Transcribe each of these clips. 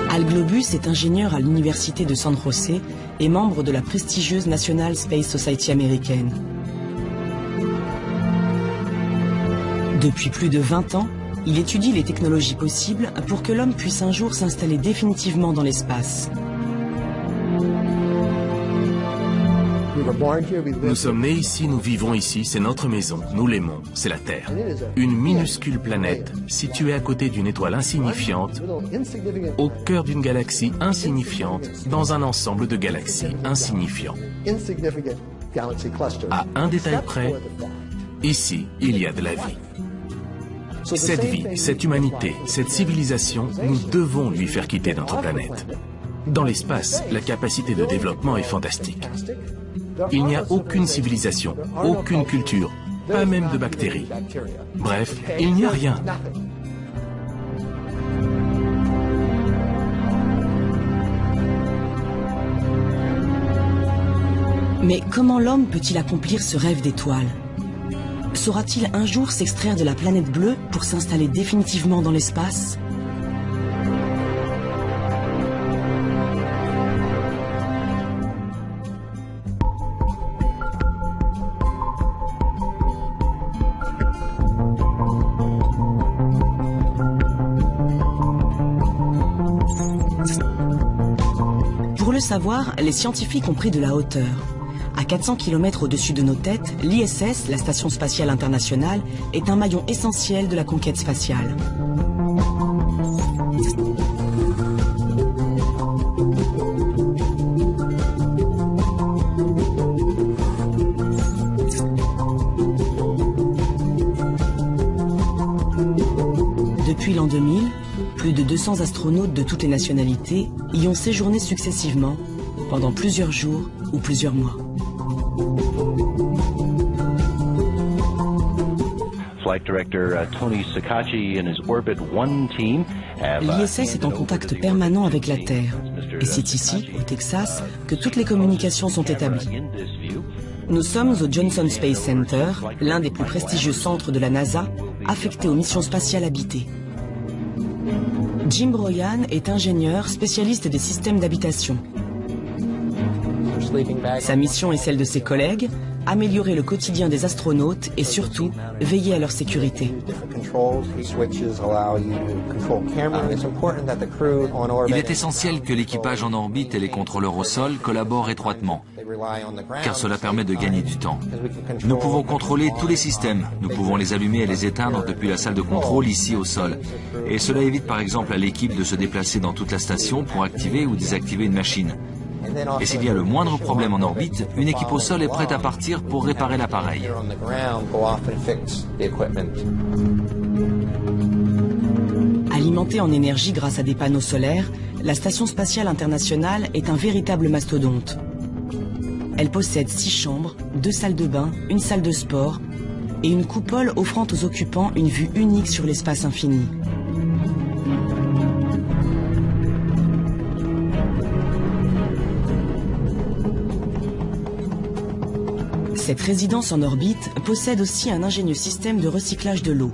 Al Globus est ingénieur à l'université de San José et membre de la prestigieuse National Space Society américaine. Depuis plus de 20 ans, il étudie les technologies possibles pour que l'homme puisse un jour s'installer définitivement dans l'espace. Nous sommes nés ici, nous vivons ici, c'est notre maison, nous l'aimons, c'est la Terre. Une minuscule planète située à côté d'une étoile insignifiante, au cœur d'une galaxie insignifiante, dans un ensemble de galaxies insignifiants. À un détail près, ici, il y a de la vie. Cette vie, cette humanité, cette civilisation, nous devons lui faire quitter notre planète. Dans l'espace, la capacité de développement est fantastique. Il n'y a aucune civilisation, aucune culture, pas même de bactéries. Bref, il n'y a rien. Mais comment l'homme peut-il accomplir ce rêve d'étoile? Saura-t-il un jour s'extraire de la planète bleue pour s'installer définitivement dans l'espace? Pour le savoir, les scientifiques ont pris de la hauteur. À 400 km au-dessus de nos têtes, l'ISS, la Station spatiale internationale, est un maillon essentiel de la conquête spatiale. Depuis l'an 2000, plus de 200 astronautes de toutes les nationalités y ont séjourné successivement pendant plusieurs jours ou plusieurs mois. L'ISS est en contact permanent avec la Terre et c'est ici, au Texas, que toutes les communications sont établies. Nous sommes au Johnson Space Center, l'un des plus prestigieux centres de la NASA, affecté aux missions spatiales habitées. Jim Broyan est ingénieur spécialiste des systèmes d'habitation. Sa mission est celle de ses collègues, améliorer le quotidien des astronautes et surtout veiller à leur sécurité. Il est essentiel que l'équipage en orbite et les contrôleurs au sol collaborent étroitement, car cela permet de gagner du temps. Nous pouvons contrôler tous les systèmes, nous pouvons les allumer et les éteindre depuis la salle de contrôle ici au sol. Et cela évite par exemple à l'équipe de se déplacer dans toute la station pour activer ou désactiver une machine. Et s'il y a le moindre problème en orbite, une équipe au sol est prête à partir pour réparer l'appareil. Alimentée en énergie grâce à des panneaux solaires, la Station spatiale internationale est un véritable mastodonte. Elle possède 6 chambres, 2 salles de bain, une salle de sport et une coupole offrant aux occupants une vue unique sur l'espace infini. Cette résidence en orbite possède aussi un ingénieux système de recyclage de l'eau.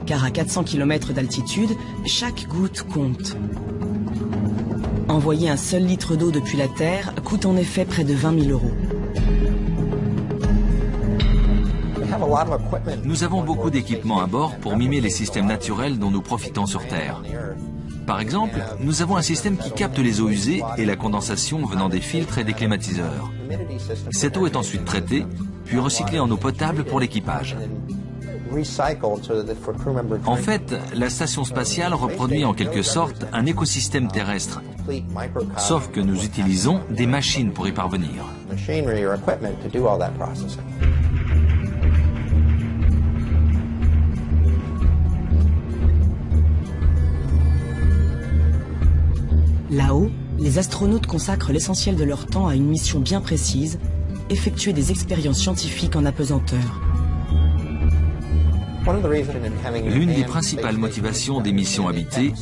Car à 400 km d'altitude, chaque goutte compte. Envoyer un seul litre d'eau depuis la Terre coûte en effet près de 20 000 €. Nous avons beaucoup d'équipements à bord pour mimer les systèmes naturels dont nous profitons sur Terre. Par exemple, nous avons un système qui capte les eaux usées et la condensation venant des filtres et des climatiseurs. Cette eau est ensuite traitée, puis recyclée en eau potable pour l'équipage. En fait, la station spatiale reproduit en quelque sorte un écosystème terrestre, sauf que nous utilisons des machines pour y parvenir. Là-haut, les astronautes consacrent l'essentiel de leur temps à une mission bien précise, effectuer des expériences scientifiques en apesanteur. L'une des principales motivations des missions habitées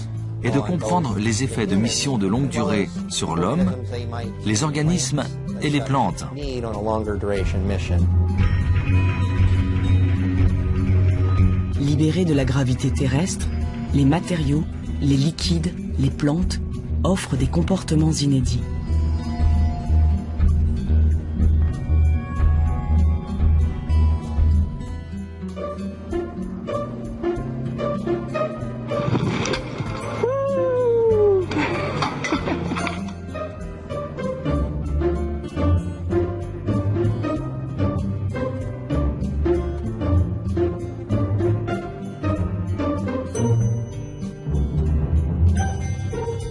est de comprendre les effets de missions de longue durée sur l'homme, les organismes et les plantes. Libérés de la gravité terrestre, les matériaux, les liquides, les plantes offrent des comportements inédits.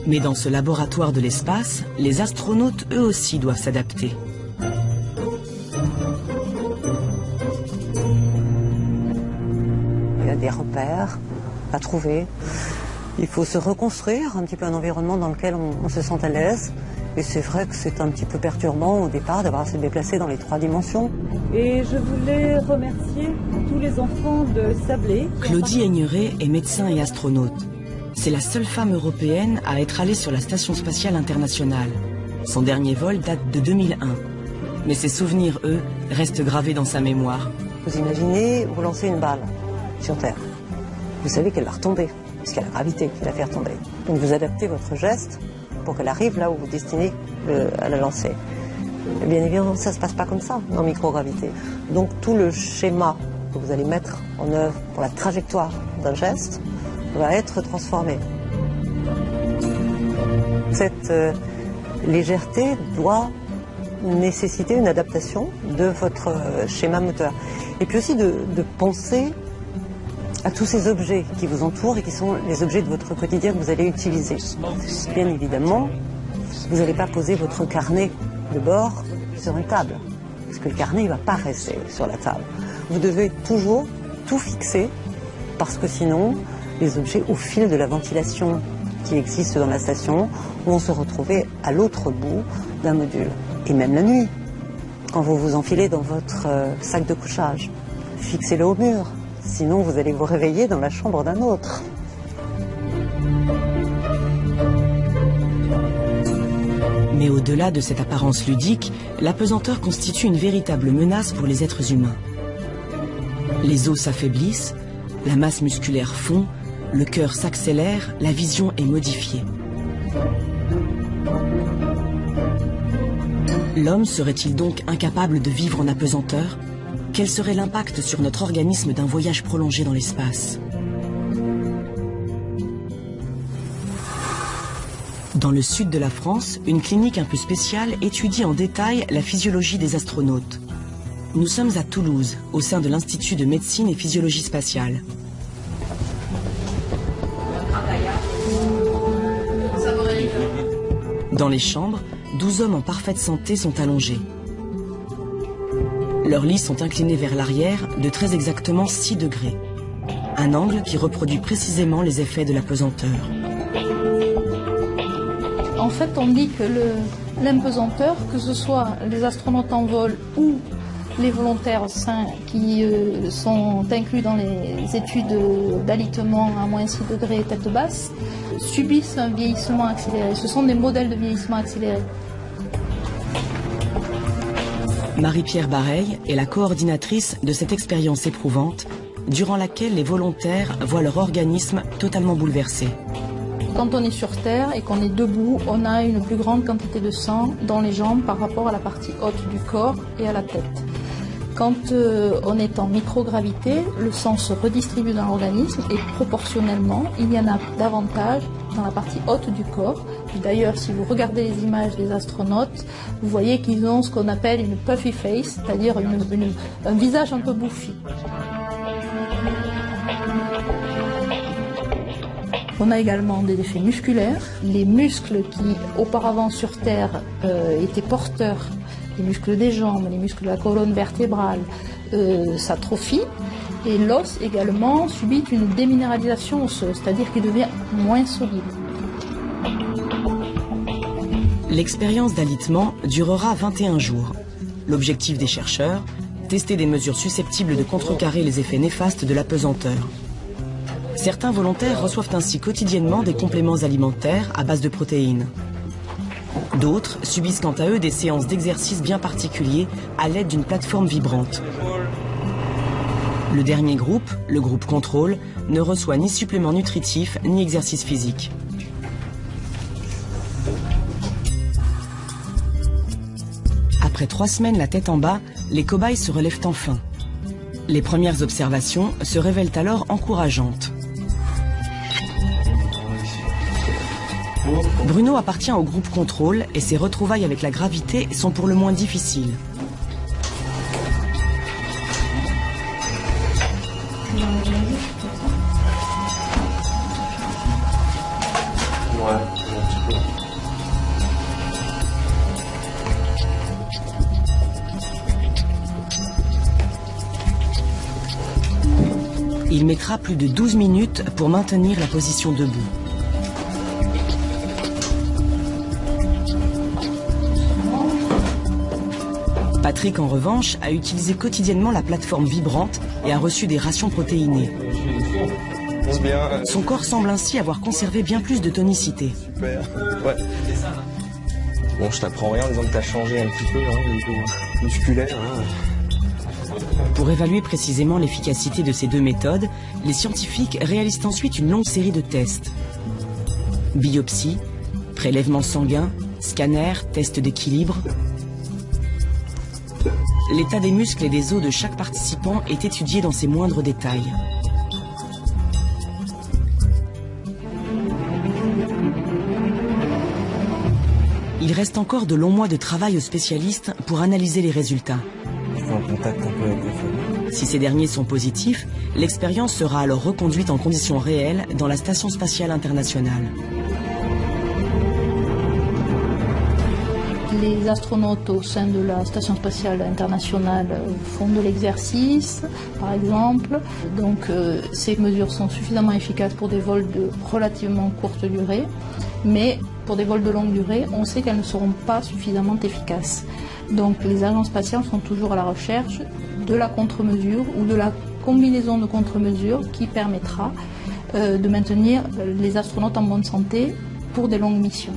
Mais dans ce laboratoire de l'espace, les astronautes eux aussi doivent s'adapter. Il y a des repères à trouver. Il faut se reconstruire un petit peu un environnement dans lequel on se sent à l'aise. Et c'est vrai que c'est un petit peu perturbant au départ d'avoir à se déplacer dans les 3 dimensions. Et je voulais remercier tous les enfants de Sablé. Claudie Aigneret est médecin et astronaute. C'est la seule femme européenne à être allée sur la Station spatiale internationale. Son dernier vol date de 2001. Mais ses souvenirs, eux, restent gravés dans sa mémoire. Vous imaginez, vous lancez une balle sur Terre. Vous savez qu'elle va retomber, puisqu'il y a la gravité qui la fait retomber. Donc vous adaptez votre geste pour qu'elle arrive là où vous destinez à la lancer. Et bien évidemment, ça ne se passe pas comme ça, en microgravité. Donc tout le schéma que vous allez mettre en œuvre pour la trajectoire d'un geste va être transformé. Cette légèreté doit nécessiter une adaptation de votre schéma moteur. Et puis aussi de penser à tous ces objets qui vous entourent et qui sont les objets de votre quotidien que vous allez utiliser. Bien évidemment, vous n'allez pas poser votre carnet de bord sur une table, parce que le carnet ne va pas rester sur la table. Vous devez toujours tout fixer, parce que sinon, les objets au fil de la ventilation qui existe dans la station vont se retrouver à l'autre bout d'un module. Et même la nuit, quand vous vous enfilez dans votre sac de couchage, fixez-le au mur, sinon vous allez vous réveiller dans la chambre d'un autre. Mais au-delà de cette apparence ludique, l'apesanteur constitue une véritable menace pour les êtres humains. Les os s'affaiblissent, la masse musculaire fond, le cœur s'accélère, la vision est modifiée. L'homme serait-il donc incapable de vivre en apesanteur? Quel serait l'impact sur notre organisme d'un voyage prolongé dans l'espace? Dans le sud de la France, une clinique un peu spéciale étudie en détail la physiologie des astronautes. Nous sommes à Toulouse, au sein de l'Institut de médecine et physiologie spatiale. Dans les chambres, 12 hommes en parfaite santé sont allongés. Leurs lits sont inclinés vers l'arrière de très exactement 6 degrés. Un angle qui reproduit précisément les effets de l'apesanteur. En fait, on dit que l'impesanteur, que ce soit les astronautes en vol ou les volontaires sains qui sont inclus dans les études d'alitement à moins 6 degrés tête basse, subissent un vieillissement accéléré. Ce sont des modèles de vieillissement accéléré. Marie-Pierre Bareil est la coordinatrice de cette expérience éprouvante, durant laquelle les volontaires voient leur organisme totalement bouleversé. Quand on est sur Terre et qu'on est debout, on a une plus grande quantité de sang dans les jambes par rapport à la partie haute du corps et à la tête. Quand on est en microgravité, le sang se redistribue dans l'organisme et proportionnellement, il y en a davantage dans la partie haute du corps. D'ailleurs, si vous regardez les images des astronautes, vous voyez qu'ils ont ce qu'on appelle une puffy face, c'est-à-dire un visage un peu bouffi. On a également des effets musculaires. Les muscles qui auparavant sur Terre étaient porteurs, les muscles des jambes, les muscles de la colonne vertébrale, s'atrophient. Et l'os également subit une déminéralisation osseuse, c'est-à-dire qu'il devient moins solide. L'expérience d'alitement durera 21 jours. L'objectif des chercheurs, tester des mesures susceptibles de contrecarrer les effets néfastes de l'apesanteur. Certains volontaires reçoivent ainsi quotidiennement des compléments alimentaires à base de protéines. D'autres subissent quant à eux des séances d'exercice bien particuliers à l'aide d'une plateforme vibrante. Le dernier groupe, le groupe contrôle, ne reçoit ni supplément nutritif ni exercice physique. Après 3 semaines la tête en bas, les cobayes se relèvent enfin. Les premières observations se révèlent alors encourageantes. Bruno appartient au groupe contrôle et ses retrouvailles avec la gravité sont pour le moins difficiles. Il mettra plus de 12 minutes pour maintenir la position debout. Patrick, en revanche, a utilisé quotidiennement la plateforme vibrante et a reçu des rations protéinées. Son corps semble ainsi avoir conservé bien plus de tonicité. Super. Ouais. Bon, je t'apprends rien en disant que t'as changé un petit peu, hein, au niveau musculaire. Hein. Pour évaluer précisément l'efficacité de ces deux méthodes, les scientifiques réalisent ensuite une longue série de tests. Biopsie, prélèvement sanguin, scanner, test d'équilibre. L'état des muscles et des os de chaque participant est étudié dans ses moindres détails. Il reste encore de longs mois de travail aux spécialistes pour analyser les résultats. En contact un peu avec la famille. Si ces derniers sont positifs, l'expérience sera alors reconduite en conditions réelles dans la Station spatiale internationale. Les astronautes au sein de la Station spatiale internationale font de l'exercice, par exemple. Donc ces mesures sont suffisamment efficaces pour des vols de relativement courte durée, mais pour des vols de longue durée, on sait qu'elles ne seront pas suffisamment efficaces. Donc les agences spatiales sont toujours à la recherche de la contre-mesure ou de la combinaison de contre-mesures qui permettra de maintenir les astronautes en bonne santé pour des longues missions.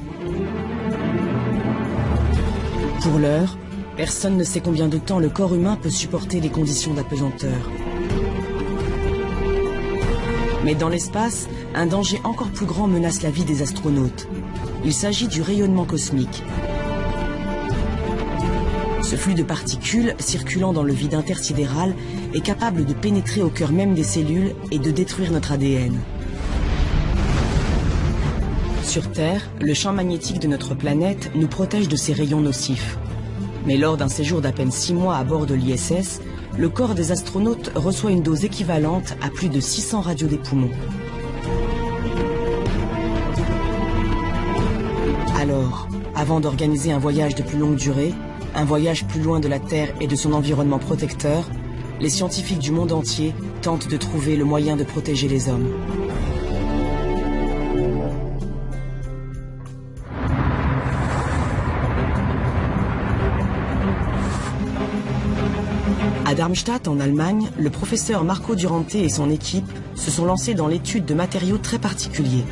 Pour l'heure, personne ne sait combien de temps le corps humain peut supporter les conditions d'apesanteur. Mais dans l'espace, un danger encore plus grand menace la vie des astronautes. Il s'agit du rayonnement cosmique. Ce flux de particules circulant dans le vide intersidéral est capable de pénétrer au cœur même des cellules et de détruire notre ADN. Sur Terre, le champ magnétique de notre planète nous protège de ces rayons nocifs. Mais lors d'un séjour d'à peine 6 mois à bord de l'ISS, le corps des astronautes reçoit une dose équivalente à plus de 600 radios des poumons. Alors, avant d'organiser un voyage de plus longue durée, un voyage plus loin de la Terre et de son environnement protecteur, les scientifiques du monde entier tentent de trouver le moyen de protéger les hommes. À Darmstadt, en Allemagne, le professeur Marco Durante et son équipe se sont lancés dans l'étude de matériaux très particuliers.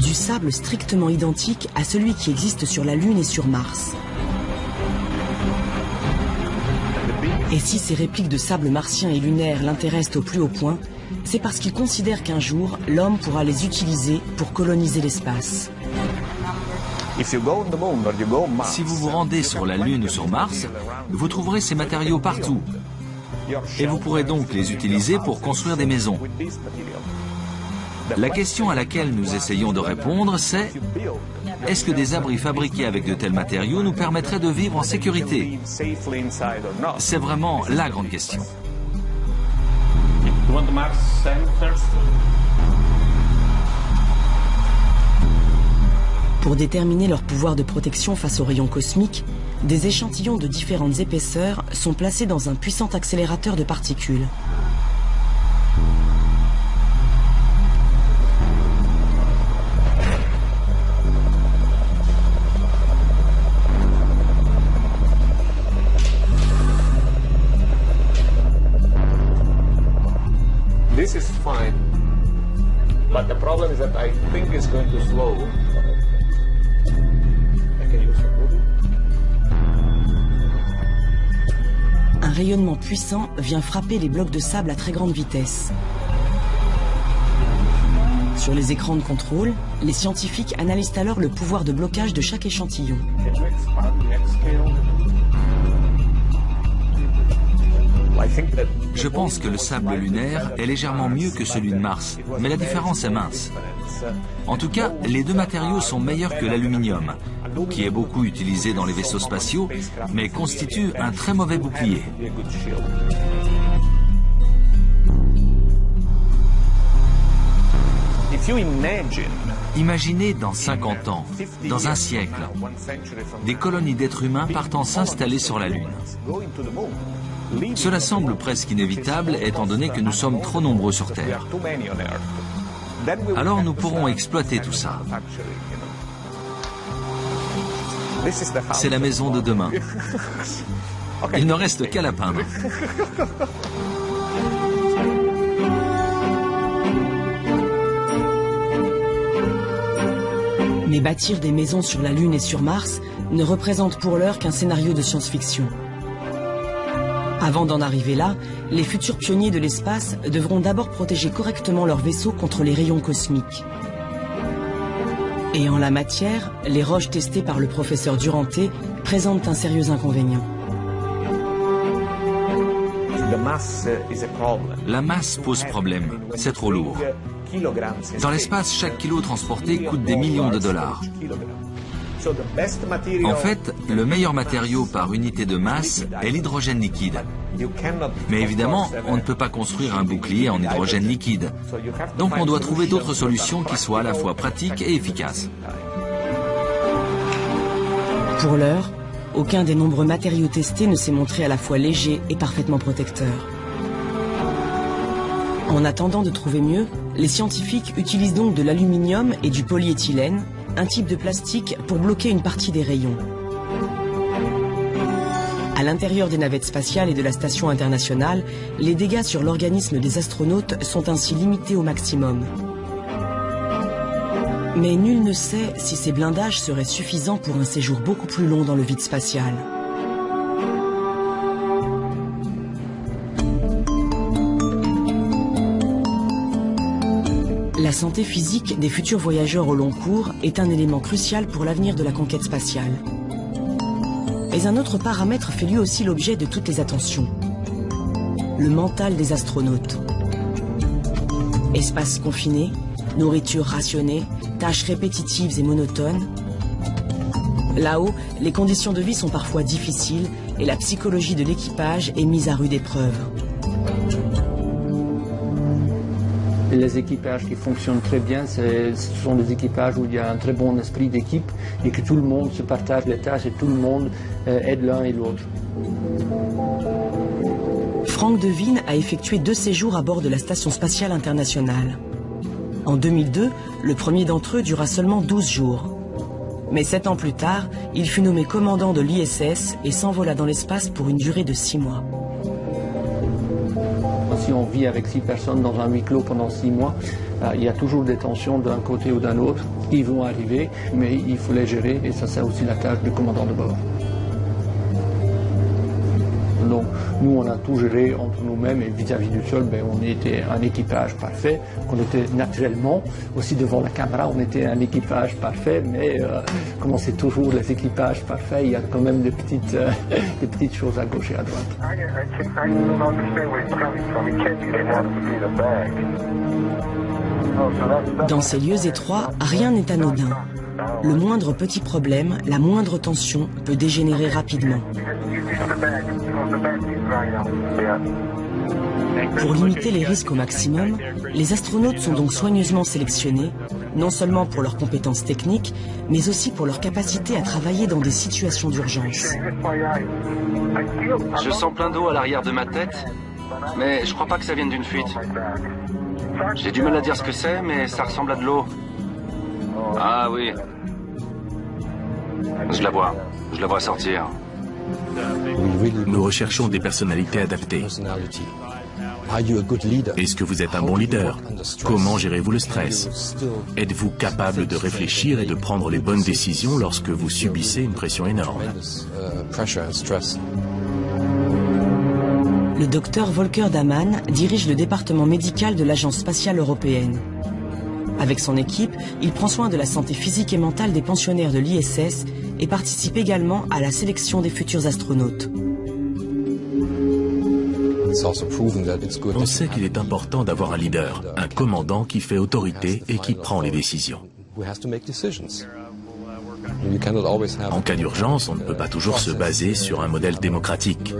Du sable strictement identique à celui qui existe sur la Lune et sur Mars. Et si ces répliques de sable martien et lunaire l'intéressent au plus haut point, c'est parce qu'ils considèrent qu'un jour, l'homme pourra les utiliser pour coloniser l'espace. Si vous vous rendez sur la Lune ou sur Mars, vous trouverez ces matériaux partout. Et vous pourrez donc les utiliser pour construire des maisons. La question à laquelle nous essayons de répondre, c'est: est-ce que des abris fabriqués avec de tels matériaux nous permettraient de vivre en sécurité? C'est vraiment la grande question. Pour déterminer leur pouvoir de protection face aux rayons cosmiques, des échantillons de différentes épaisseurs sont placés dans un puissant accélérateur de particules. problem is that I think it's going to slow. Un rayonnement puissant vient frapper les blocs de sable à très grande vitesse. Sur les écrans de contrôle, les scientifiques analysent alors le pouvoir de blocage de chaque échantillon. Je pense que le sable lunaire est légèrement mieux que celui de Mars, mais la différence est mince. En tout cas, les deux matériaux sont meilleurs que l'aluminium, qui est beaucoup utilisé dans les vaisseaux spatiaux, mais constitue un très mauvais bouclier. Imaginez dans 50 ans, dans un siècle, des colonies d'êtres humains partant s'installer sur la Lune. Cela semble presque inévitable étant donné que nous sommes trop nombreux sur Terre. Alors nous pourrons exploiter tout ça. C'est la maison de demain. Il ne reste qu'à la peindre. Mais bâtir des maisons sur la Lune et sur Mars ne représente pour l'heure qu'un scénario de science-fiction. Avant d'en arriver là, les futurs pionniers de l'espace devront d'abord protéger correctement leurs vaisseaux contre les rayons cosmiques. Et en la matière, les roches testées par le professeur Duranté présentent un sérieux inconvénient. La masse pose problème, c'est trop lourd. Dans l'espace, chaque kilo transporté coûte des millions de dollars. En fait, le meilleur matériau par unité de masse est l'hydrogène liquide. Mais évidemment, on ne peut pas construire un bouclier en hydrogène liquide. Donc on doit trouver d'autres solutions qui soient à la fois pratiques et efficaces. Pour l'heure, aucun des nombreux matériaux testés ne s'est montré à la fois léger et parfaitement protecteur. En attendant de trouver mieux, les scientifiques utilisent donc de l'aluminium et du polyéthylène, un type de plastique pour bloquer une partie des rayons. À l'intérieur des navettes spatiales et de la station internationale, les dégâts sur l'organisme des astronautes sont ainsi limités au maximum. Mais nul ne sait si ces blindages seraient suffisants pour un séjour beaucoup plus long dans le vide spatial. La santé physique des futurs voyageurs au long cours est un élément crucial pour l'avenir de la conquête spatiale. Mais un autre paramètre fait lui aussi l'objet de toutes les attentions. Le mental des astronautes. Espace confiné, nourriture rationnée, tâches répétitives et monotones. Là-haut, les conditions de vie sont parfois difficiles et la psychologie de l'équipage est mise à rude épreuve. Les équipages qui fonctionnent très bien, ce sont des équipages où il y a un très bon esprit d'équipe et que tout le monde se partage les tâches et tout le monde aide l'un et l'autre. Franck Devine a effectué 2 séjours à bord de la Station spatiale internationale. En 2002, le premier d'entre eux dura seulement 12 jours. Mais 7 ans plus tard, il fut nommé commandant de l'ISS et s'envola dans l'espace pour une durée de 6 mois. Si on vit avec 6 personnes dans un huis clos pendant 6 mois, il y a toujours des tensions d'un côté ou d'un autre. Ils vont arriver, mais il faut les gérer et ça c'est aussi la tâche du commandant de bord. Donc nous on a tout géré entre nous-mêmes et vis-à-vis du sol, on était un équipage parfait, qu'on était naturellement, aussi devant la caméra on était un équipage parfait, mais comme c'est toujours les équipages parfaits, il y a quand même des petites choses à gauche et à droite. Dans ces lieux étroits, rien n'est anodin. Le moindre petit problème, la moindre tension peut dégénérer rapidement. Pour limiter les risques au maximum, les astronautes sont donc soigneusement sélectionnés, non seulement pour leurs compétences techniques, mais aussi pour leur capacité à travailler dans des situations d'urgence. Je sens plein d'eau à l'arrière de ma tête, mais je crois pas que ça vienne d'une fuite. J'ai du mal à dire ce que c'est, mais ça ressemble à de l'eau. Ah oui. Je la vois sortir. Nous recherchons des personnalités adaptées. Est-ce que vous êtes un bon leader? Comment gérez-vous le stress? Êtes-vous capable de réfléchir et de prendre les bonnes décisions lorsque vous subissez une pression énorme? Le docteur Volker Daman dirige le département médical de l'Agence spatiale européenne. Avec son équipe, il prend soin de la santé physique et mentale des pensionnaires de l'ISS et participe également à la sélection des futurs astronautes. On sait qu'il est important d'avoir un leader, un commandant qui fait autorité et qui prend les décisions. En cas d'urgence, on ne peut pas toujours se baser sur un modèle démocratique.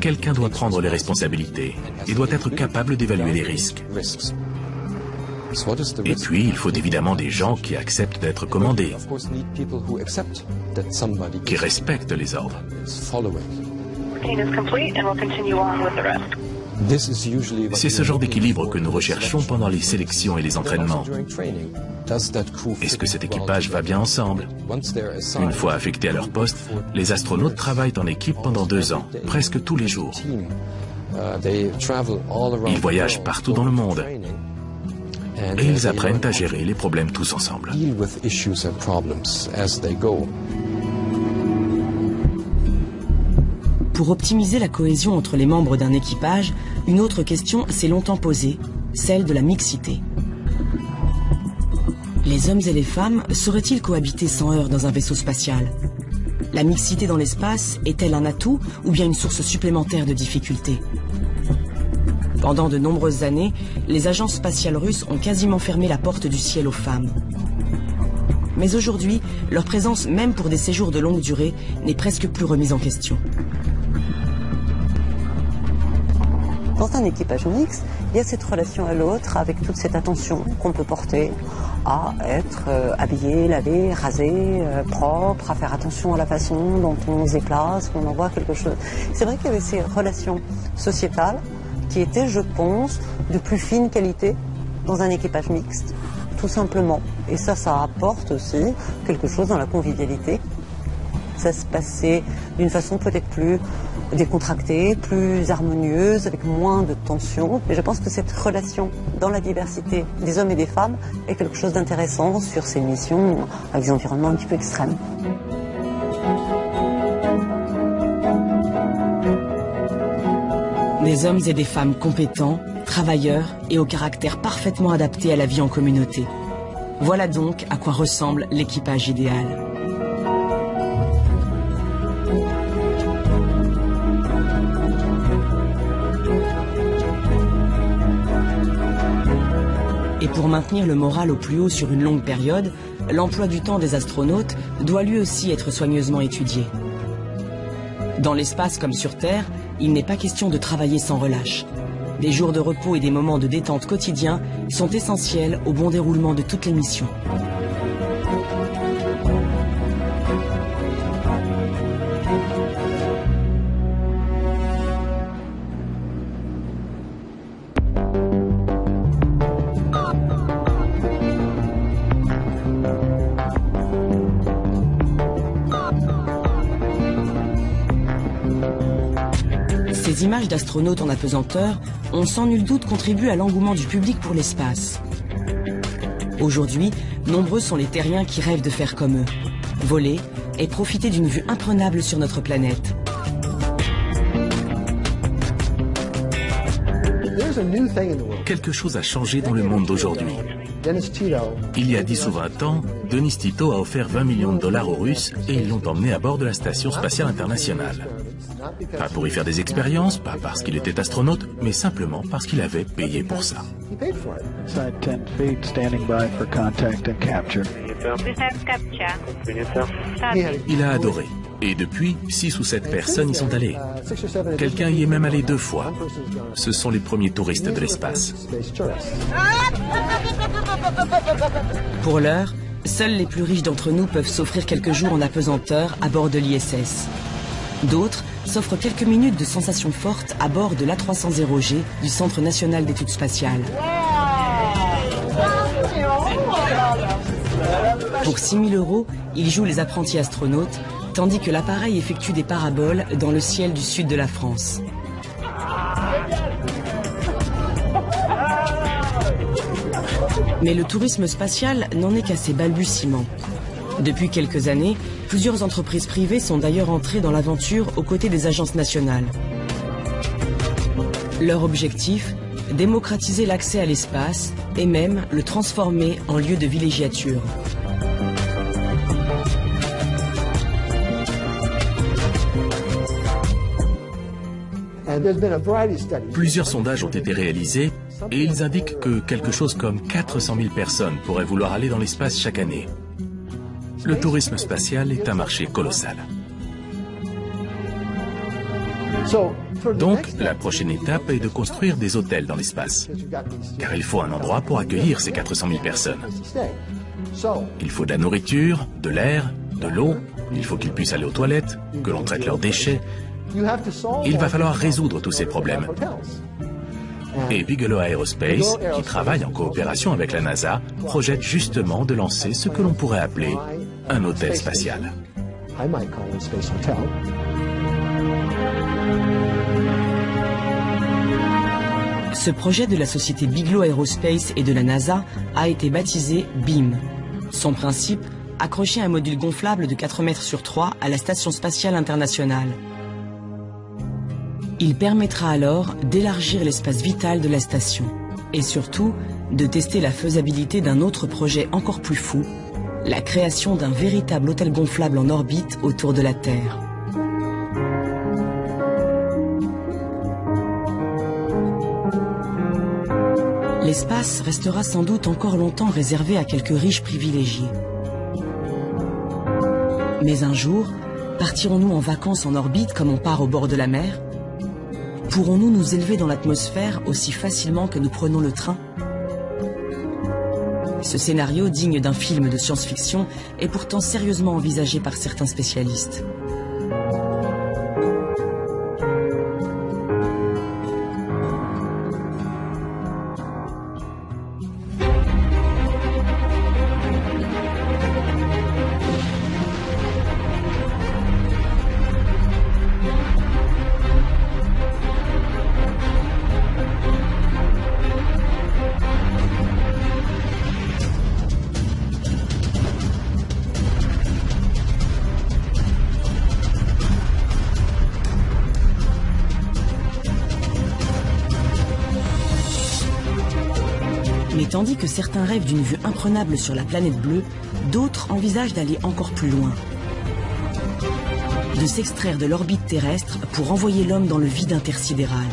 Quelqu'un doit prendre les responsabilités et doit être capable d'évaluer les risques. Et puis, il faut évidemment des gens qui acceptent d'être commandés, qui respectent les ordres. C'est ce genre d'équilibre que nous recherchons pendant les sélections et les entraînements. Est-ce que cet équipage va bien ensemble? Une fois affectés à leur poste, les astronautes travaillent en équipe pendant 2 ans, presque tous les jours. Ils voyagent partout dans le monde et ils apprennent à gérer les problèmes tous ensemble. Pour optimiser la cohésion entre les membres d'un équipage, une autre question s'est longtemps posée, celle de la mixité. Les hommes et les femmes sauraient-ils cohabiter sans heurts dans un vaisseau spatial? La mixité dans l'espace est-elle un atout ou bien une source supplémentaire de difficultés? Pendant de nombreuses années, les agences spatiales russes ont quasiment fermé la porte du ciel aux femmes. Mais aujourd'hui, leur présence, même pour des séjours de longue durée, n'est presque plus remise en question. Dans un équipage mixte, il y a cette relation à l'autre avec toute cette attention qu'on peut porter à être habillé, lavé, rasé, propre, à faire attention à la façon dont on se déplace, qu'on envoie quelque chose. C'est vrai qu'il y avait ces relations sociétales qui étaient, je pense, de plus fine qualité dans un équipage mixte, tout simplement. Et ça apporte aussi quelque chose dans la convivialité. Ça se passait d'une façon peut-être plus décontractée, plus harmonieuse, avec moins de tension. Et je pense que cette relation dans la diversité des hommes et des femmes est quelque chose d'intéressant sur ces missions avec des environnements un petit peu extrêmes. Des hommes et des femmes compétents, travailleurs et au caractère parfaitement adapté à la vie en communauté. Voilà donc à quoi ressemble l'équipage idéal. Et pour maintenir le moral au plus haut sur une longue période, l'emploi du temps des astronautes doit lui aussi être soigneusement étudié. Dans l'espace comme sur Terre, il n'est pas question de travailler sans relâche. Des jours de repos et des moments de détente quotidiens sont essentiels au bon déroulement de toutes les missions. Ces images d'astronautes en apesanteur ont sans nul doute contribué à l'engouement du public pour l'espace. Aujourd'hui, nombreux sont les terriens qui rêvent de faire comme eux, voler et profiter d'une vue imprenable sur notre planète. Quelque chose a changé dans le monde d'aujourd'hui. Il y a 10 ou 20 ans, Denis Tito a offert 20 millions de dollars aux Russes et ils l'ont emmené à bord de la Station spatiale internationale. Pas pour y faire des expériences, pas parce qu'il était astronaute, mais simplement parce qu'il avait payé pour ça. Il a adoré. Et depuis, 6 ou 7 personnes y sont allées. Quelqu'un y est même allé 2 fois. Ce sont les premiers touristes de l'espace. Pour l'heure, seuls les plus riches d'entre nous peuvent s'offrir quelques jours en apesanteur à bord de l'ISS. D'autres s'offrent quelques minutes de sensations fortes à bord de l'A300G du Centre national d'études spatiales. Pour 6 000 €, ils jouent les apprentis astronautes, tandis que l'appareil effectue des paraboles dans le ciel du sud de la France. Mais le tourisme spatial n'en est qu'à ses balbutiements. Depuis quelques années, plusieurs entreprises privées sont d'ailleurs entrées dans l'aventure aux côtés des agences nationales. Leur objectif, démocratiser l'accès à l'espace et même le transformer en lieu de villégiature. Plusieurs sondages ont été réalisés et ils indiquent que quelque chose comme 400 000 personnes pourraient vouloir aller dans l'espace chaque année. Le tourisme spatial est un marché colossal. Donc, la prochaine étape est de construire des hôtels dans l'espace. Car il faut un endroit pour accueillir ces 400 000 personnes. Il faut de la nourriture, de l'air, de l'eau. Il faut qu'ils puissent aller aux toilettes, que l'on traite leurs déchets. Il va falloir résoudre tous ces problèmes. Et Bigelow Aerospace, qui travaille en coopération avec la NASA, projette justement de lancer ce que l'on pourrait appeler un hôtel spatial. Ce projet de la société Bigelow Aerospace et de la NASA a été baptisé BEAM. Son principe, accrocher un module gonflable de 4 mètres sur 3 à la Station spatiale internationale. Il permettra alors d'élargir l'espace vital de la station et surtout de tester la faisabilité d'un autre projet encore plus fou, la création d'un véritable hôtel gonflable en orbite autour de la Terre. L'espace restera sans doute encore longtemps réservé à quelques riches privilégiés. Mais un jour, partirons-nous en vacances en orbite comme on part au bord de la mer ? Pourrons-nous nous élever dans l'atmosphère aussi facilement que nous prenons le train ? Ce scénario, digne d'un film de science-fiction, est pourtant sérieusement envisagé par certains spécialistes. Mais tandis que certains rêvent d'une vue imprenable sur la planète bleue, d'autres envisagent d'aller encore plus loin. De s'extraire de l'orbite terrestre pour envoyer l'homme dans le vide intersidéral.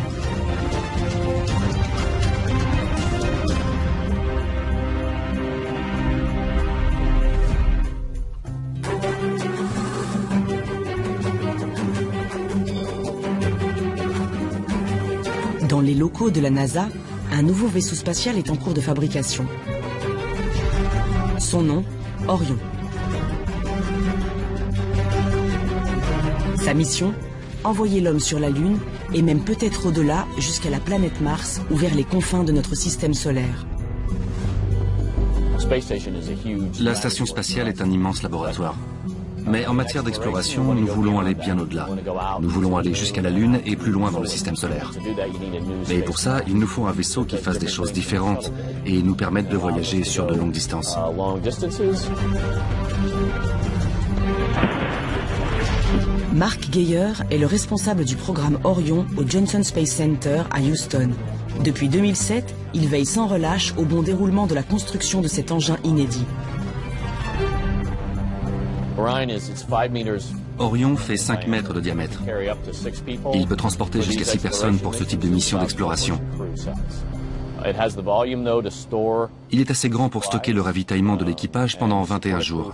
Dans les locaux de la NASA, un nouveau vaisseau spatial est en cours de fabrication. Son nom, Orion. Sa mission, envoyer l'homme sur la Lune et même peut-être au-delà jusqu'à la planète Mars ou vers les confins de notre système solaire. La station spatiale est un immense laboratoire. Mais en matière d'exploration, nous voulons aller bien au-delà. Nous voulons aller jusqu'à la Lune et plus loin dans le système solaire. Et pour ça, il nous faut un vaisseau qui fasse des choses différentes et nous permette de voyager sur de longues distances. Mark Geyer est le responsable du programme Orion au Johnson Space Center à Houston. Depuis 2007, il veille sans relâche au bon déroulement de la construction de cet engin inédit. Orion fait 5 mètres de diamètre. Il peut transporter jusqu'à 6 personnes pour ce type de mission d'exploration. Il est assez grand pour stocker le ravitaillement de l'équipage pendant 21 jours.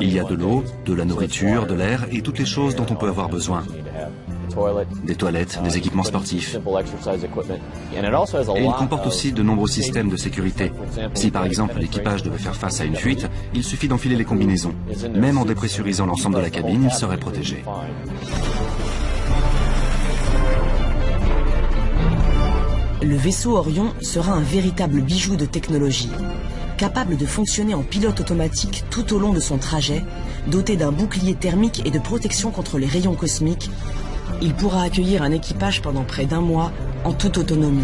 Il y a de l'eau, de la nourriture, de l'air et toutes les choses dont on peut avoir besoin. Des toilettes, des équipements sportifs. Et il comporte aussi de nombreux systèmes de sécurité. Si par exemple l'équipage devait faire face à une fuite, il suffit d'enfiler les combinaisons. Même en dépressurisant l'ensemble de la cabine, il serait protégé. Le vaisseau Orion sera un véritable bijou de technologie. Capable de fonctionner en pilote automatique tout au long de son trajet, doté d'un bouclier thermique et de protection contre les rayons cosmiques, il pourra accueillir un équipage pendant près d'1 mois en toute autonomie.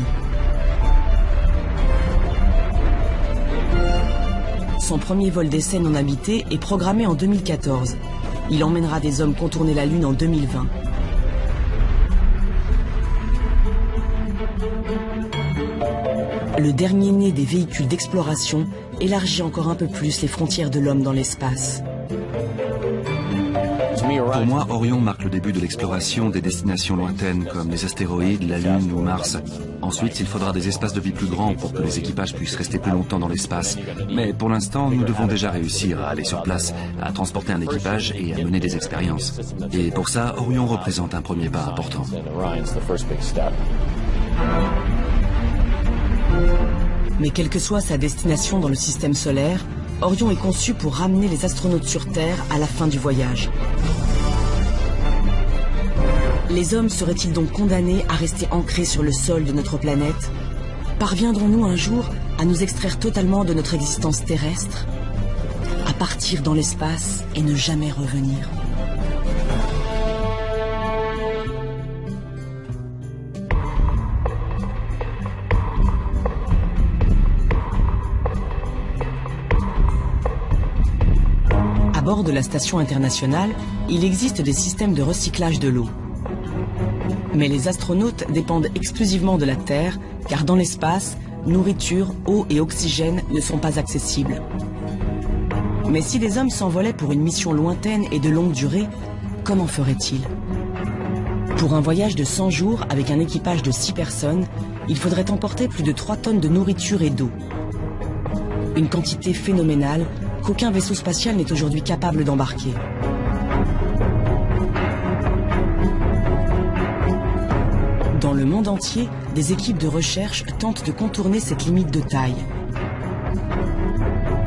son premier vol d'essai non habité est programmé en 2014. Il emmènera des hommes contourner la Lune en 2020. Le dernier né des véhicules d'exploration élargit encore un peu plus les frontières de l'homme dans l'espace. Pour moi, Orion marque le début de l'exploration des destinations lointaines comme les astéroïdes, la Lune ou Mars. Ensuite, il faudra des espaces de vie plus grands pour que les équipages puissent rester plus longtemps dans l'espace. Mais pour l'instant, nous devons déjà réussir à aller sur place, à transporter un équipage et à mener des expériences. Et pour ça, Orion représente un premier pas important. Mais quelle que soit sa destination dans le système solaire, Orion est conçu pour ramener les astronautes sur Terre à la fin du voyage. Les hommes seraient-ils donc condamnés à rester ancrés sur le sol de notre planète? Parviendrons-nous un jour à nous extraire totalement de notre existence terrestre? À partir dans l'espace et ne jamais revenir? À bord de la station internationale, il existe des systèmes de recyclage de l'eau. Mais les astronautes dépendent exclusivement de la Terre, car dans l'espace, nourriture, eau et oxygène ne sont pas accessibles. Mais si les hommes s'envolaient pour une mission lointaine et de longue durée, comment feraient-ils? Pour un voyage de 100 jours avec un équipage de 6 personnes, il faudrait emporter plus de 3 tonnes de nourriture et d'eau. Une quantité phénoménale qu'aucun vaisseau spatial n'est aujourd'hui capable d'embarquer. Dans le monde entier, des équipes de recherche tentent de contourner cette limite de taille.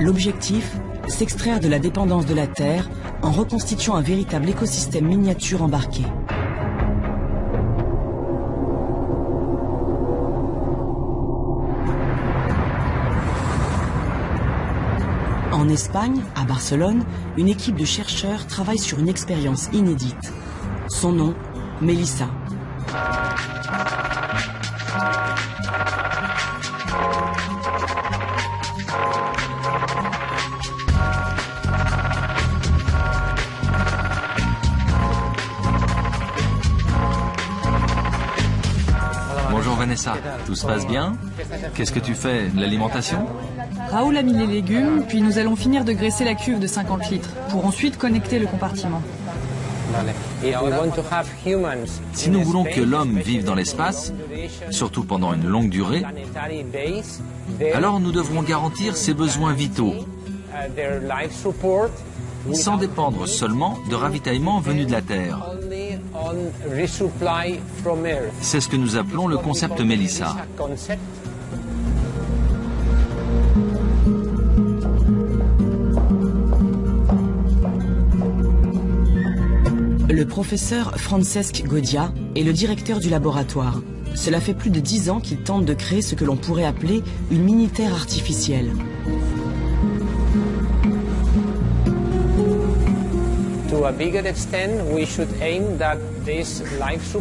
L'objectif, s'extraire de la dépendance de la Terre en reconstituant un véritable écosystème miniature embarqué. En Espagne, à Barcelone, une équipe de chercheurs travaille sur une expérience inédite. Son nom, Melissa. Bonjour Vanessa, tout se passe bien? Qu'est-ce que tu fais? De l'alimentation? Raoul a mis les légumes, puis nous allons finir de graisser la cuve de 50 litres, pour ensuite connecter le compartiment. Si nous voulons que l'homme vive dans l'espace, surtout pendant une longue durée, alors nous devrons garantir ses besoins vitaux, sans dépendre seulement de ravitaillements venus de la Terre. C'est ce que nous appelons le concept Melissa. Le professeur Francesc Godia est le directeur du laboratoire. Cela fait plus de 10 ans qu'il tente de créer ce que l'on pourrait appeler une mini-Terre artificielle.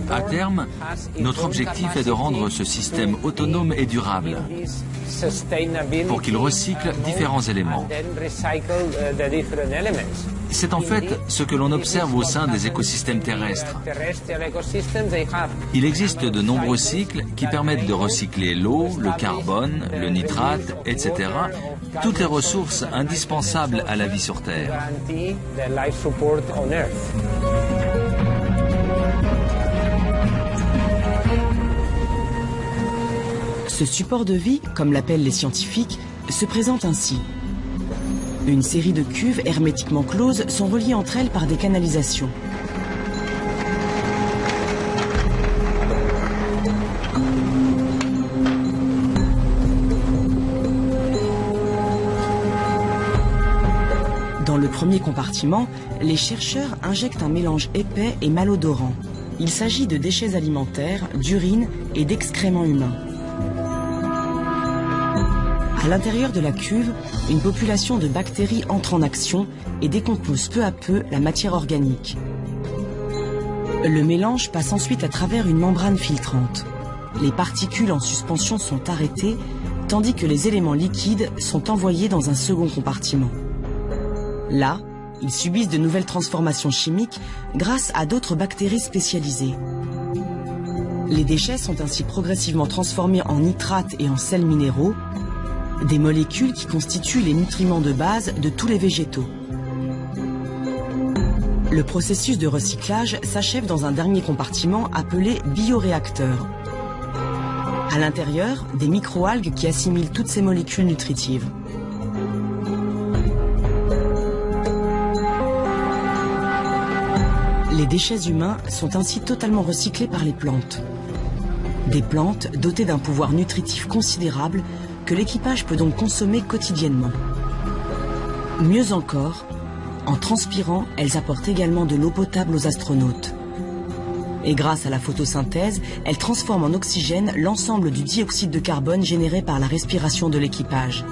À terme, notre objectif est de rendre ce système autonome et durable pour qu'il recycle différents éléments. C'est en fait ce que l'on observe au sein des écosystèmes terrestres. Il existe de nombreux cycles qui permettent de recycler l'eau, le carbone, le nitrate, etc. Toutes les ressources indispensables à la vie sur Terre. Ce support de vie, comme l'appellent les scientifiques, se présente ainsi. Une série de cuves hermétiquement closes sont reliées entre elles par des canalisations. Dans le premier compartiment, les chercheurs injectent un mélange épais et malodorant. Il s'agit de déchets alimentaires, d'urine et d'excréments humains. À l'intérieur de la cuve, une population de bactéries entre en action et décompose peu à peu la matière organique. Le mélange passe ensuite à travers une membrane filtrante. Les particules en suspension sont arrêtées tandis que les éléments liquides sont envoyés dans un second compartiment. Là, ils subissent de nouvelles transformations chimiques grâce à d'autres bactéries spécialisées. Les déchets sont ainsi progressivement transformés en nitrates et en sels minéraux, des molécules qui constituent les nutriments de base de tous les végétaux. Le processus de recyclage s'achève dans un dernier compartiment appelé bioréacteur. À l'intérieur, des microalgues qui assimilent toutes ces molécules nutritives. Les déchets humains sont ainsi totalement recyclés par les plantes. Des plantes dotées d'un pouvoir nutritif considérable que l'équipage peut donc consommer quotidiennement. Mieux encore, en transpirant, elles apportent également de l'eau potable aux astronautes. Et grâce à la photosynthèse, elles transforment en oxygène l'ensemble du dioxyde de carbone généré par la respiration de l'équipage.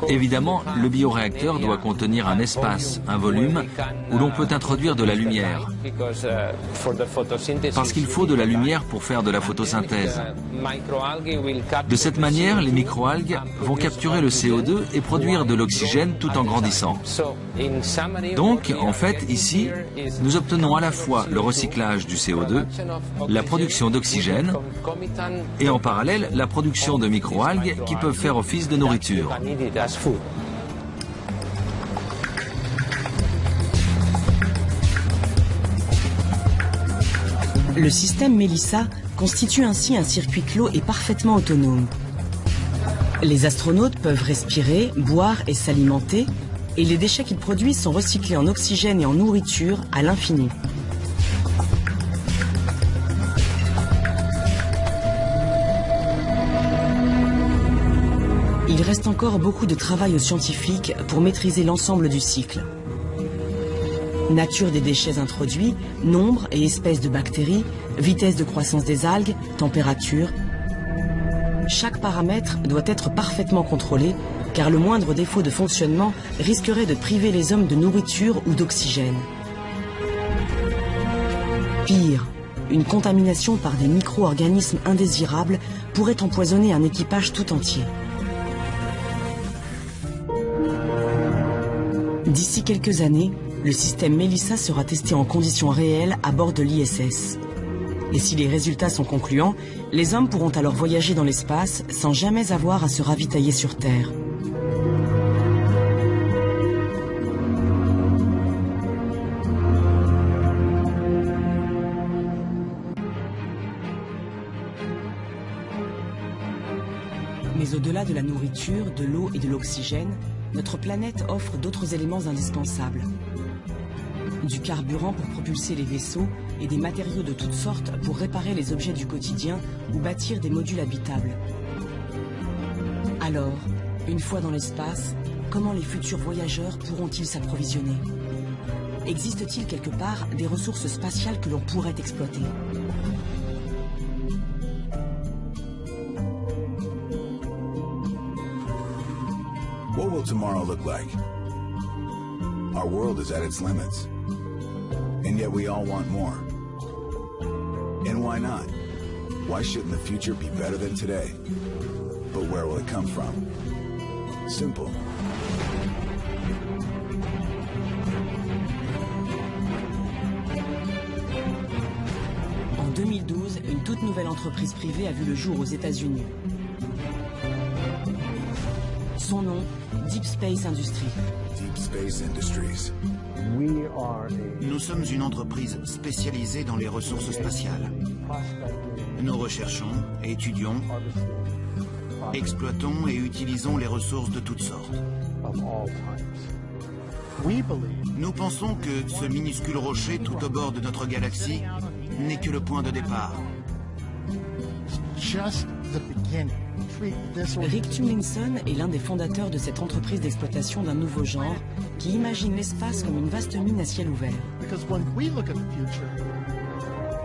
Évidemment, le bioréacteur doit contenir un espace, un volume, où l'on peut introduire de la lumière. Parce qu'il faut de la lumière pour faire de la photosynthèse. De cette manière, les microalgues vont capturer le CO2 et produire de l'oxygène tout en grandissant. Donc, en fait, ici, nous obtenons à la fois le recyclage du CO2, la production d'oxygène et en parallèle la production de microalgues qui peuvent faire office de nourriture. Le système Melissa constitue ainsi un circuit clos et parfaitement autonome. Les astronautes peuvent respirer, boire et s'alimenter, et les déchets qu'ils produisent sont recyclés en oxygène et en nourriture à l'infini. Il reste encore beaucoup de travail aux scientifiques pour maîtriser l'ensemble du cycle. Nature des déchets introduits, nombre et espèces de bactéries, vitesse de croissance des algues, température. Chaque paramètre doit être parfaitement contrôlé, car le moindre défaut de fonctionnement risquerait de priver les hommes de nourriture ou d'oxygène. Pire, une contamination par des micro-organismes indésirables pourrait empoisonner un équipage tout entier. D'ici quelques années, le système Melissa sera testé en conditions réelles à bord de l'ISS. Et si les résultats sont concluants, les hommes pourront alors voyager dans l'espace sans jamais avoir à se ravitailler sur Terre. Mais au-delà de la nourriture, de l'eau et de l'oxygène, notre planète offre d'autres éléments indispensables. Du carburant pour propulser les vaisseaux et des matériaux de toutes sortes pour réparer les objets du quotidien ou bâtir des modules habitables. Alors, une fois dans l'espace, comment les futurs voyageurs pourront-ils s'approvisionner? Existe-t-il quelque part des ressources spatiales que l'on pourrait exploiter? What will tomorrow look like? Our world is at its limits. And yet we all want more. And why not? Why shouldn't the future be better than today? But where will it come from? Simple. En 2012, une toute nouvelle entreprise privée a vu le jour aux États-Unis. Son nom, Deep Space Industries. Deep Space Industries. Nous sommes une entreprise spécialisée dans les ressources spatiales. Nous recherchons, étudions, exploitons et utilisons les ressources de toutes sortes. Nous pensons que ce minuscule rocher tout au bord de notre galaxie n'est que le point de départ. Rick Tumlinson est l'un des fondateurs de cette entreprise d'exploitation d'un nouveau genre qui imagine l'espace comme une vaste mine à ciel ouvert.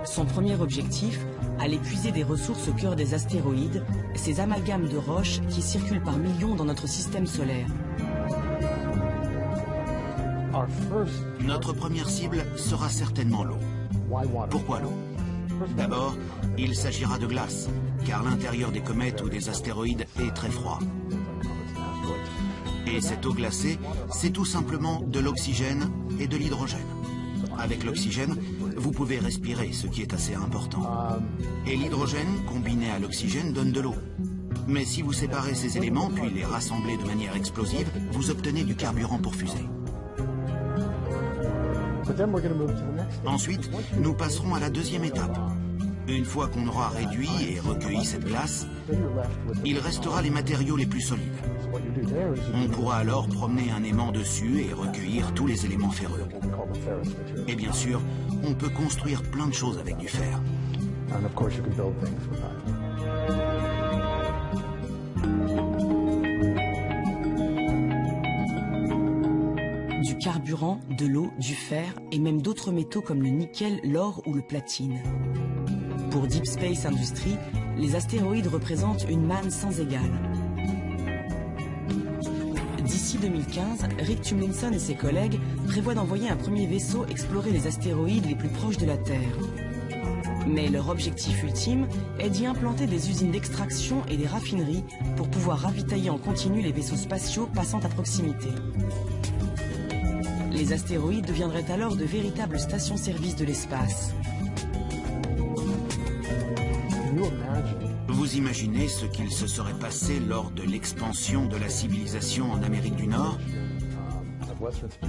Son premier objectif, aller puiser des ressources au cœur des astéroïdes, ces amalgames de roches qui circulent par millions dans notre système solaire. Notre première cible sera certainement l'eau. Pourquoi l'eau? D'abord, il s'agira de glace, car l'intérieur des comètes ou des astéroïdes est très froid. Et cette eau glacée, c'est tout simplement de l'oxygène et de l'hydrogène. Avec l'oxygène, vous pouvez respirer, ce qui est assez important. Et l'hydrogène, combiné à l'oxygène, donne de l'eau. Mais si vous séparez ces éléments, puis les rassemblez de manière explosive, vous obtenez du carburant pour fusée. Ensuite, nous passerons à la deuxième étape. Une fois qu'on aura réduit et recueilli cette glace, il restera les matériaux les plus solides. On pourra alors promener un aimant dessus et recueillir tous les éléments ferreux. Et bien sûr, on peut construire plein de choses avec du fer. Du carburant, de l'eau, du fer et même d'autres métaux comme le nickel, l'or ou le platine. Pour Deep Space Industries, les astéroïdes représentent une manne sans égale. D'ici 2015, Rick Tumlinson et ses collègues prévoient d'envoyer un premier vaisseau explorer les astéroïdes les plus proches de la Terre. Mais leur objectif ultime est d'y implanter des usines d'extraction et des raffineries pour pouvoir ravitailler en continu les vaisseaux spatiaux passant à proximité. Les astéroïdes deviendraient alors de véritables stations-service de l'espace. Vous imaginez ce qu'il se serait passé lors de l'expansion de la civilisation en Amérique du Nord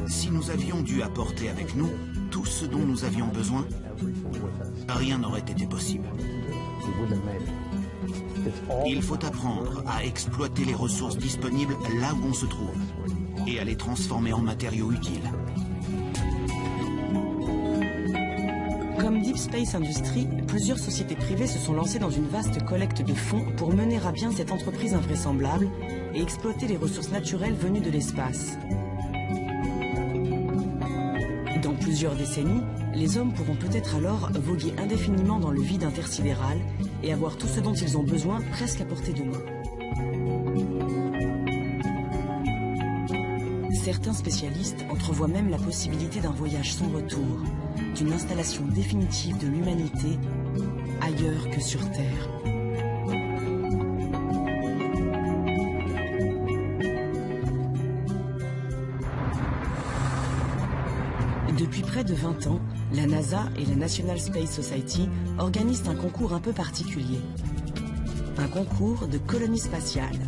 si nous avions dû apporter avec nous tout ce dont nous avions besoin? Rien n'aurait été possible. Il faut apprendre à exploiter les ressources disponibles là où on se trouve et à les transformer en matériaux utiles. Comme Deep Space Industries, plusieurs sociétés privées se sont lancées dans une vaste collecte de fonds pour mener à bien cette entreprise invraisemblable et exploiter les ressources naturelles venues de l'espace. Dans plusieurs décennies, les hommes pourront peut-être alors voguer indéfiniment dans le vide intersidéral et avoir tout ce dont ils ont besoin presque à portée de main. Certains spécialistes entrevoient même la possibilité d'un voyage sans retour, d'une installation définitive de l'humanité ailleurs que sur Terre. Depuis près de 20 ans, la NASA et la National Space Society organisent un concours un peu particulier. Un concours de colonie spatiale.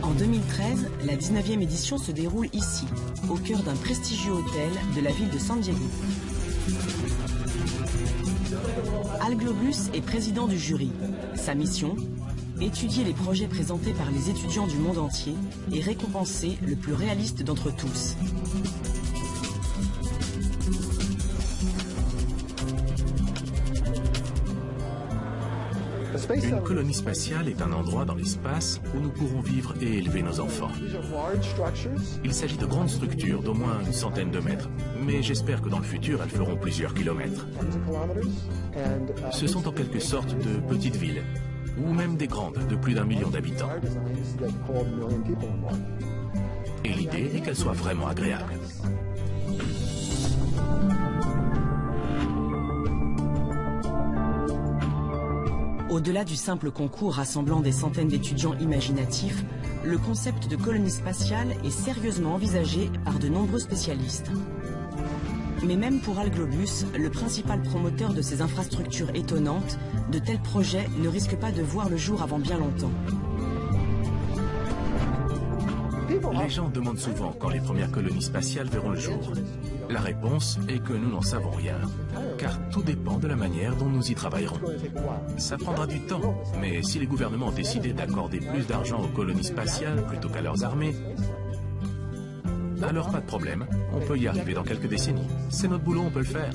En 2013, la 19e édition se déroule ici, au cœur d'un prestigieux hôtel de la ville de San Diego. Al Globus est président du jury. Sa mission ? Étudier les projets présentés par les étudiants du monde entier et récompenser le plus réaliste d'entre tous. Une colonie spatiale est un endroit dans l'espace où nous pourrons vivre et élever nos enfants. Il s'agit de grandes structures d'au moins une centaine de mètres, mais j'espère que dans le futur, elles feront plusieurs kilomètres. Ce sont en quelque sorte de petites villes, ou même des grandes, de plus d'1 million d'habitants. Et l'idée est qu'elles soient vraiment agréables. Au-delà du simple concours rassemblant des centaines d'étudiants imaginatifs, le concept de colonie spatiale est sérieusement envisagé par de nombreux spécialistes. Mais même pour Al Globus, le principal promoteur de ces infrastructures étonnantes, de tels projets ne risquent pas de voir le jour avant bien longtemps. Les gens demandent souvent quand les premières colonies spatiales verront le jour. La réponse est que nous n'en savons rien, car tout dépend de la manière dont nous y travaillerons. Ça prendra du temps, mais si les gouvernements ont décidé d'accorder plus d'argent aux colonies spatiales plutôt qu'à leurs armées, alors pas de problème, on peut y arriver dans quelques décennies. C'est notre boulot, on peut le faire.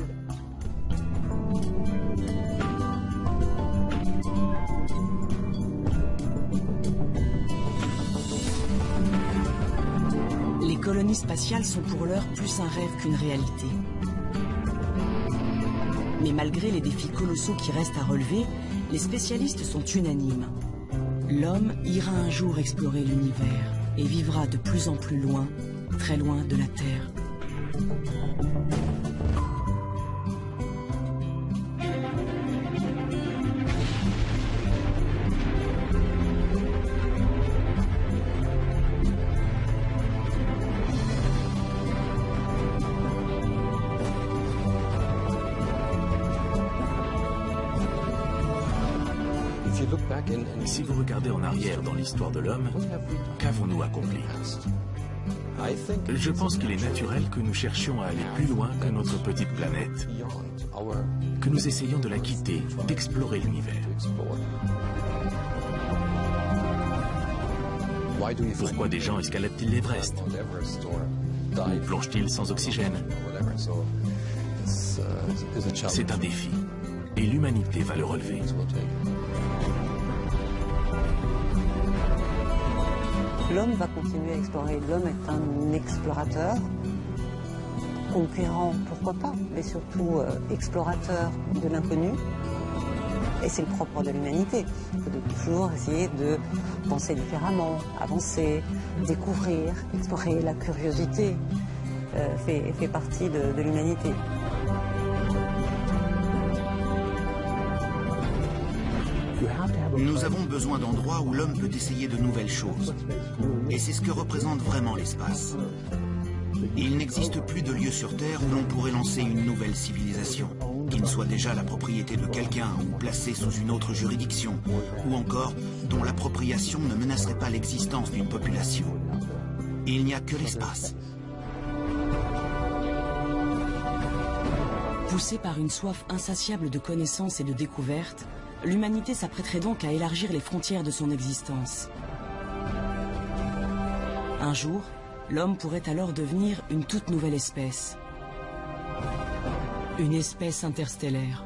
Les colonies spatiales sont pour l'heure plus un rêve qu'une réalité. Mais malgré les défis colossaux qui restent à relever, les spécialistes sont unanimes. L'homme ira un jour explorer l'univers et vivra de plus en plus loin très loin de la Terre. Si vous regardez en arrière dans l'histoire de l'homme, qu'avons-nous accompli? Je pense qu'il est naturel que nous cherchions à aller plus loin que notre petite planète, que nous essayions de la quitter, d'explorer l'univers. Pourquoi des gens escaladent-ils l'Everest? Ou plongent-ils sans oxygène? C'est un défi, et l'humanité va le relever. L'homme va continuer à explorer. L'homme est un explorateur, conquérant, pourquoi pas, mais surtout explorateur de l'inconnu. Et c'est le propre de l'humanité, de toujours essayer de penser différemment, avancer, découvrir, explorer. La curiosité fait partie de l'humanité. Nous avons besoin d'endroits où l'homme peut essayer de nouvelles choses. Et c'est ce que représente vraiment l'espace. Il n'existe plus de lieu sur Terre où l'on pourrait lancer une nouvelle civilisation, qui ne soit déjà la propriété de quelqu'un ou placée sous une autre juridiction, ou encore dont l'appropriation ne menacerait pas l'existence d'une population. Il n'y a que l'espace. Poussée par une soif insatiable de connaissances et de découvertes, l'humanité s'apprêterait donc à élargir les frontières de son existence. Un jour, l'homme pourrait alors devenir une toute nouvelle espèce. Une espèce interstellaire.